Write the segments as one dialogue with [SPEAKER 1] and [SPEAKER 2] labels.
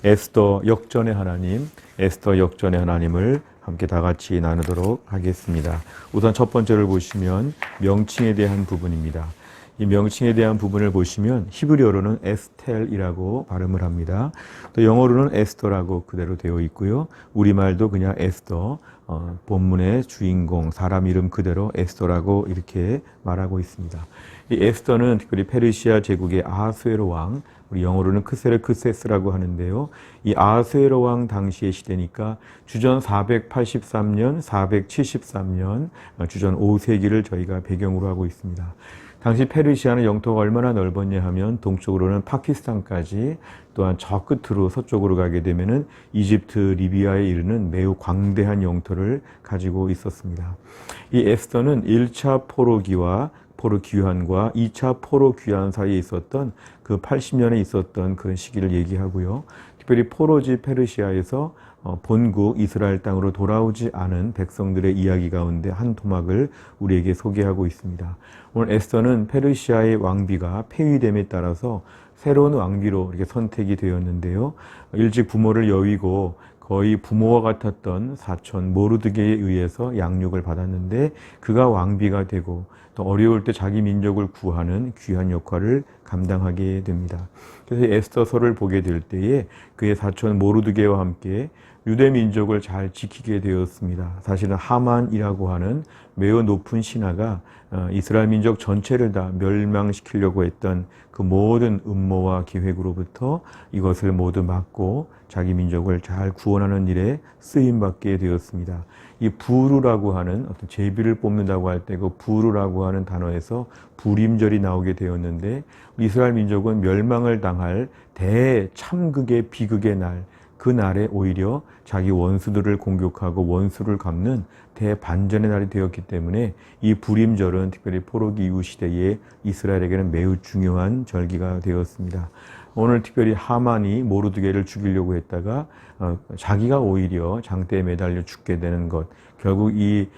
[SPEAKER 1] 에스더 역전의 하나님, 에스더 역전의 하나님을 함께 다 같이 나누도록 하겠습니다. 우선 첫 번째를 보시면 명칭에 대한 부분입니다. 이 명칭에 대한 부분을 보시면 히브리어로는 에스텔이라고 발음을 합니다. 또 영어로는 에스더라고 그대로 되어 있고요. 우리말도 그냥 에스더, 본문의 주인공, 사람 이름 그대로 에스더라고 이렇게 말하고 있습니다. 이 에스더는 특별히 페르시아 제국의 아하수에로 왕, 우리 영어로는 크세르크세스라고 하는데요. 이 아하수에로 왕 당시의 시대니까 주전 483년, 473년, 주전 5세기를 저희가 배경으로 하고 있습니다. 당시 페르시아는 영토가 얼마나 넓었냐 하면 동쪽으로는 파키스탄까지, 또한 저 끝으로 서쪽으로 가게 되면은 이집트, 리비아에 이르는 매우 광대한 영토를 가지고 있었습니다. 이 에스더는 1차 포로기와 포로 귀환과 2차 포로 귀환 사이에 있었던 그 80년에 있었던 그런 시기를 얘기하고요. 특별히 포로지 페르시아에서 본국 이스라엘 땅으로 돌아오지 않은 백성들의 이야기 가운데 한 토막을 우리에게 소개하고 있습니다. 오늘 에스더는 페르시아의 왕비가 폐위됨에 따라서 새로운 왕비로 이렇게 선택이 되었는데요. 일찍 부모를 여위고 거의 부모와 같았던 사촌 모르드게에 의해서 양육을 받았는데 그가 왕비가 되고 또 어려울 때 자기 민족을 구하는 귀한 역할을 감당하게 됩니다. 그래서 에스더서를 보게 될 때에 그의 사촌 모르드게와 함께 유대 민족을 잘 지키게 되었습니다. 사실은 하만이라고 하는 매우 높은 신하가 이스라엘 민족 전체를 다 멸망시키려고 했던 그 모든 음모와 계획으로부터 이것을 모두 막고 자기 민족을 잘 구원하는 일에 쓰임받게 되었습니다. 이 부르라고 하는 어떤 제비를 뽑는다고 할 때 그 부르라고 하는 단어에서 불임절이 나오게 되었는데 이스라엘 민족은 멸망을 당할 대참극의 비극의 날, 그 날에 오히려 자기 원수들을 공격하고 원수를 갚는 대반전의 날이 되었기 때문에 이 불임절은 특별히 포로기 이후 시대에 이스라엘에게는 매우 중요한 절기가 되었습니다. 오늘 특별히 하만이 모르드게를 죽이려고 했다가 자기가 오히려 장대에 매달려 죽게 되는 것, 결국 이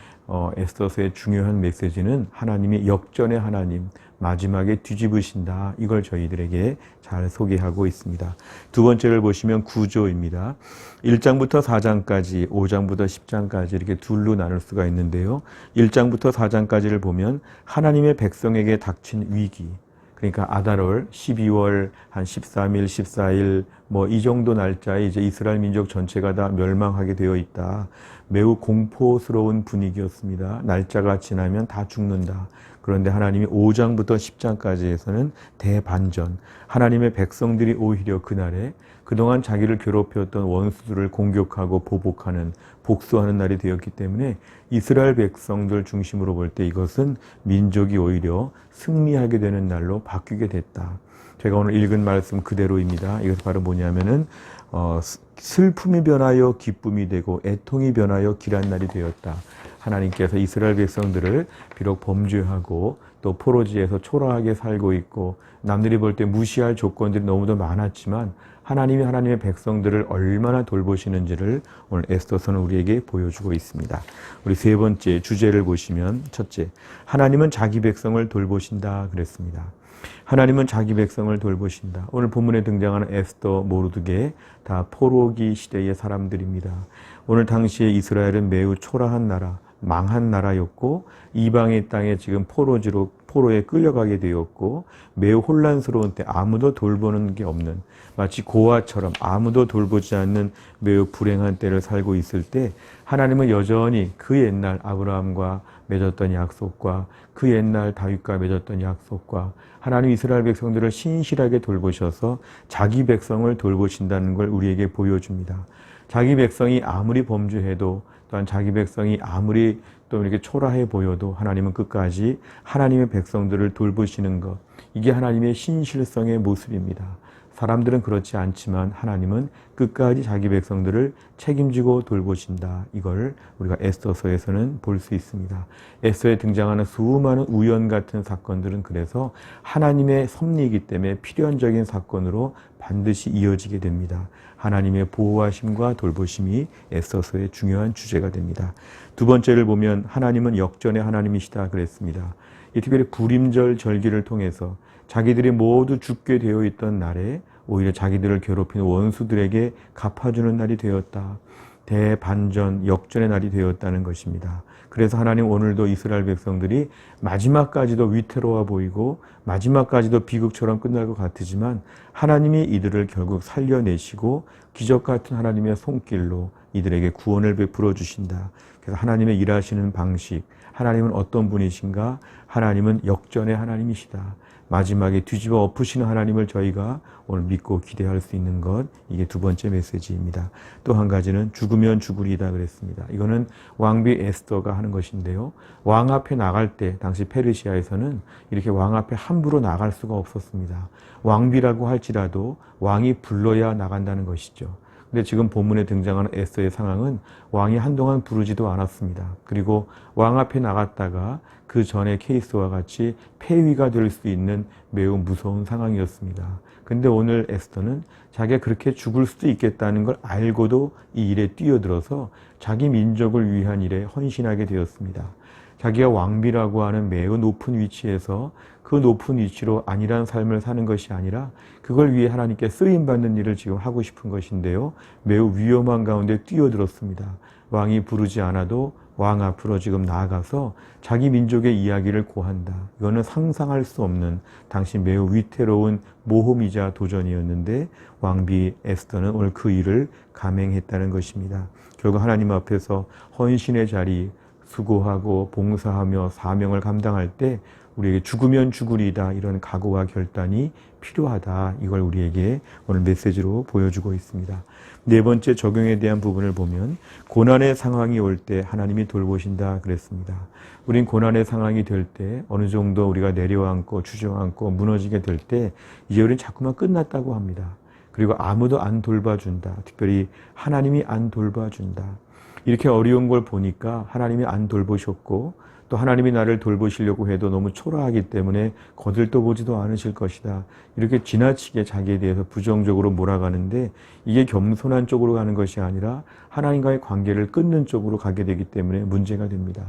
[SPEAKER 1] 에스더서의 중요한 메시지는 하나님의 역전의 하나님, 마지막에 뒤집으신다. 이걸 저희들에게 잘 소개하고 있습니다. 두 번째를 보시면 구조입니다. 1장부터 4장까지, 5장부터 10장까지 이렇게 둘로 나눌 수가 있는데요. 1장부터 4장까지를 보면 하나님의 백성에게 닥친 위기, 그러니까 아달월 12월 한 13일, 14일 뭐 이 정도 날짜에 이제 이스라엘 민족 전체가 다 멸망하게 되어 있다. 매우 공포스러운 분위기였습니다. 날짜가 지나면 다 죽는다. 그런데 하나님이 5장부터 10장까지에서는 대반전. 하나님의 백성들이 오히려 그날에 그동안 자기를 괴롭혔던 원수들을 공격하고 보복하는, 복수하는 날이 되었기 때문에 이스라엘 백성들 중심으로 볼 때 이것은 민족이 오히려 승리하게 되는 날로 바뀌게 됐다. 제가 오늘 읽은 말씀 그대로입니다. 이것이 바로 뭐냐면은 슬픔이 변하여 기쁨이 되고 애통이 변하여 길한 날이 되었다. 하나님께서 이스라엘 백성들을 비록 범죄하고 또 포로지에서 초라하게 살고 있고 남들이 볼 때 무시할 조건들이 너무도 많았지만 하나님이 하나님의 백성들을 얼마나 돌보시는지를 오늘 에스더서는 우리에게 보여주고 있습니다. 우리 세 번째 주제를 보시면 첫째, 하나님은 자기 백성을 돌보신다 그랬습니다. 하나님은 자기 백성을 돌보신다. 오늘 본문에 등장하는 에스더, 모르드게 다 포로기 시대의 사람들입니다. 오늘 당시에 이스라엘은 매우 초라한 나라, 망한 나라였고 이방의 땅에 지금 포로에 끌려가게 되었고 매우 혼란스러운 때 아무도 돌보는 게 없는, 마치 고아처럼 아무도 돌보지 않는 매우 불행한 때를 살고 있을 때 하나님은 여전히 그 옛날 아브라함과 맺었던 약속과 그 옛날 다윗과 맺었던 약속과 하나님 이스라엘 백성들을 신실하게 돌보셔서 자기 백성을 돌보신다는 걸 우리에게 보여줍니다. 자기 백성이 아무리 범죄해도 또한 자기 백성이 아무리 또 이렇게 초라해 보여도 하나님은 끝까지 하나님의 백성들을 돌보시는 것, 이게 하나님의 신실성의 모습입니다. 사람들은 그렇지 않지만 하나님은 끝까지 자기 백성들을 책임지고 돌보신다. 이걸 우리가 에스더서에서는 볼 수 있습니다. 에스더에 등장하는 수많은 우연 같은 사건들은 그래서 하나님의 섭리이기 때문에 필연적인 사건으로 반드시 이어지게 됩니다. 하나님의 보호하심과 돌보심이 에스더서의 중요한 주제가 됩니다. 두 번째를 보면 하나님은 역전의 하나님이시다 그랬습니다. 이 특별히 불임절 절기를 통해서 자기들이 모두 죽게 되어 있던 날에 오히려 자기들을 괴롭힌 원수들에게 갚아주는 날이 되었다. 대반전, 역전의 날이 되었다는 것입니다. 그래서 하나님 오늘도 이스라엘 백성들이 마지막까지도 위태로워 보이고 마지막까지도 비극처럼 끝날 것 같으지만 하나님이 이들을 결국 살려내시고 기적 같은 하나님의 손길로 이들에게 구원을 베풀어 주신다. 그래서 하나님의 일하시는 방식, 하나님은 어떤 분이신가? 하나님은 역전의 하나님이시다. 마지막에 뒤집어 엎으시는 하나님을 저희가 오늘 믿고 기대할 수 있는 것, 이게 두 번째 메시지입니다. 또 한 가지는 죽으면 죽으리다 그랬습니다. 이거는 왕비 에스더가 하는 것인데요. 왕 앞에 나갈 때 당시 페르시아에서는 이렇게 왕 앞에 함부로 나갈 수가 없었습니다. 왕비라고 할지라도 왕이 불러야 나간다는 것이죠. 근데 지금 본문에 등장하는 에스더의 상황은 왕이 한동안 부르지도 않았습니다. 그리고 왕 앞에 나갔다가 그 전의 케이스와 같이 폐위가 될 수 있는 매우 무서운 상황이었습니다. 근데 오늘 에스더는 자기가 그렇게 죽을 수도 있겠다는 걸 알고도 이 일에 뛰어들어서 자기 민족을 위한 일에 헌신하게 되었습니다. 자기가 왕비라고 하는 매우 높은 위치에서 그 높은 위치로 안일한 삶을 사는 것이 아니라 그걸 위해 하나님께 쓰임받는 일을 지금 하고 싶은 것인데요. 매우 위험한 가운데 뛰어들었습니다. 왕이 부르지 않아도 왕 앞으로 지금 나아가서 자기 민족의 이야기를 고한다. 이거는 상상할 수 없는 당시 매우 위태로운 모험이자 도전이었는데 왕비 에스더는 오늘 그 일을 감행했다는 것입니다. 결국 하나님 앞에서 헌신의 자리, 수고하고 봉사하며 사명을 감당할 때 우리에게 죽으면 죽으리다 이런 각오와 결단이 필요하다. 이걸 우리에게 오늘 메시지로 보여주고 있습니다. 네 번째 적용에 대한 부분을 보면 고난의 상황이 올 때 하나님이 돌보신다 그랬습니다. 우린 고난의 상황이 될 때 어느 정도 우리가 내려앉고 주저앉고 무너지게 될 때 이제 우리는 자꾸만 끝났다고 합니다. 그리고 아무도 안 돌봐준다. 특별히 하나님이 안 돌봐준다. 이렇게 어려운 걸 보니까 하나님이 안 돌보셨고 또 하나님이 나를 돌보시려고 해도 너무 초라하기 때문에 거들떠보지도 않으실 것이다. 이렇게 지나치게 자기에 대해서 부정적으로 몰아가는데 이게 겸손한 쪽으로 가는 것이 아니라 하나님과의 관계를 끊는 쪽으로 가게 되기 때문에 문제가 됩니다.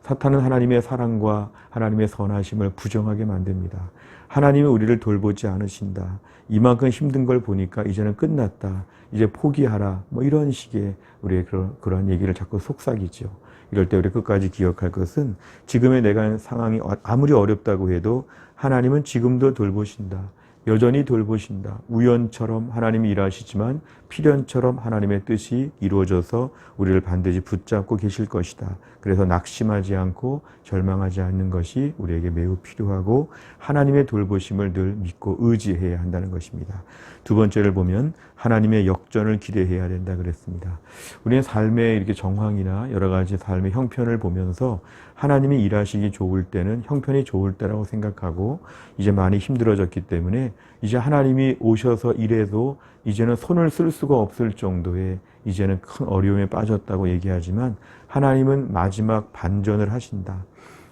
[SPEAKER 1] 사탄은 하나님의 사랑과 하나님의 선하심을 부정하게 만듭니다. 하나님이 우리를 돌보지 않으신다. 이만큼 힘든 걸 보니까 이제는 끝났다. 이제 포기하라. 뭐 이런 식의 우리의 그런 얘기를 자꾸 속삭이죠. 이럴 때 우리 끝까지 기억할 것은 지금의 내가 상황이 아무리 어렵다고 해도 하나님은 지금도 돌보신다. 여전히 돌보신다. 우연처럼 하나님이 일하시지만 필연처럼 하나님의 뜻이 이루어져서 우리를 반드시 붙잡고 계실 것이다. 그래서 낙심하지 않고 절망하지 않는 것이 우리에게 매우 필요하고 하나님의 돌보심을 늘 믿고 의지해야 한다는 것입니다. 두 번째를 보면 하나님의 역전을 기대해야 된다 그랬습니다. 우리는 삶의 이렇게 정황이나 여러 가지 삶의 형편을 보면서 하나님이 일하시기 좋을 때는 형편이 좋을 때라고 생각하고 이제 많이 힘들어졌기 때문에 이제 하나님이 오셔서 일해도 이제는 손을 쓸 수가 없을 정도의 이제는 큰 어려움에 빠졌다고 얘기하지만 하나님은 마지막 반전을 하신다.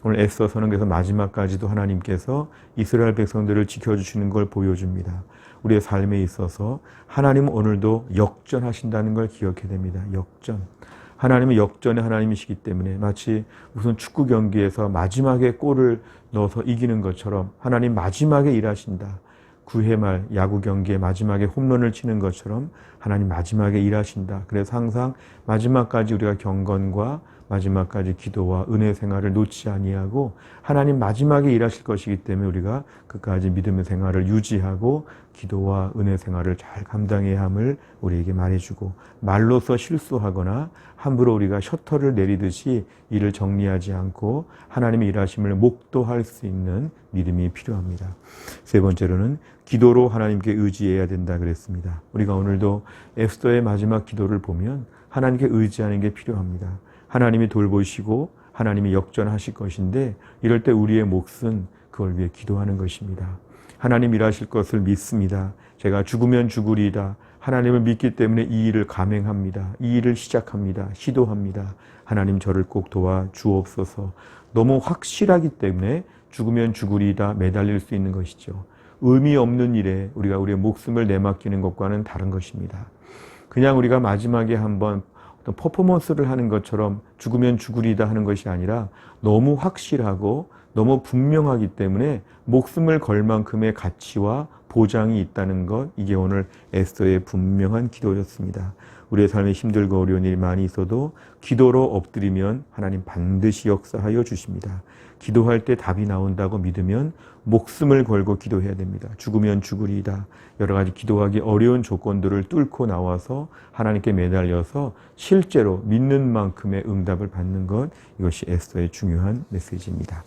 [SPEAKER 1] 오늘 에스더서는 그래서 마지막까지도 하나님께서 이스라엘 백성들을 지켜주시는 걸 보여줍니다. 우리의 삶에 있어서 하나님은 오늘도 역전하신다는 걸 기억해야 됩니다. 역전. 하나님은 역전의 하나님이시기 때문에 마치 무슨 축구 경기에서 마지막에 골을 넣어서 이기는 것처럼 하나님 마지막에 일하신다. 9회 말 야구 경기에 마지막에 홈런을 치는 것처럼 하나님 마지막에 일하신다. 그래서 항상 마지막까지 우리가 경건과 마지막까지 기도와 은혜 생활을 놓지 아니하고 하나님 마지막에 일하실 것이기 때문에 우리가 끝까지 믿음의 생활을 유지하고 기도와 은혜 생활을 잘 감당해야 함을 우리에게 말해주고 말로서 실수하거나 함부로 우리가 셔터를 내리듯이 일을 정리하지 않고 하나님의 일하심을 목도할 수 있는 믿음이 필요합니다. 세 번째로는 기도로 하나님께 의지해야 된다 그랬습니다. 우리가 오늘도 에스더의 마지막 기도를 보면 하나님께 의지하는 게 필요합니다. 하나님이 돌보시고 하나님이 역전하실 것인데 이럴 때 우리의 몫은 그걸 위해 기도하는 것입니다. 하나님 일하실 것을 믿습니다. 제가 죽으면 죽으리이다. 하나님을 믿기 때문에 이 일을 감행합니다. 이 일을 시작합니다. 시도합니다. 하나님 저를 꼭 도와 주옵소서. 너무 확실하기 때문에 죽으면 죽으리이다 매달릴 수 있는 것이죠. 의미 없는 일에 우리가 우리의 목숨을 내맡기는 것과는 다른 것입니다. 그냥 우리가 마지막에 한번 어떤 퍼포먼스를 하는 것처럼 죽으면 죽으리다 하는 것이 아니라 너무 확실하고 너무 분명하기 때문에 목숨을 걸 만큼의 가치와 보장이 있다는 것, 이게 오늘 에스더의 분명한 기도였습니다. 우리의 삶에 힘들고 어려운 일이 많이 있어도 기도로 엎드리면 하나님 반드시 역사하여 주십니다. 기도할 때 답이 나온다고 믿으면 목숨을 걸고 기도해야 됩니다. 죽으면 죽으리이다. 여러 가지 기도하기 어려운 조건들을 뚫고 나와서 하나님께 매달려서 실제로 믿는 만큼의 응답을 받는 것, 이것이 에스더의 중요한 메시지입니다.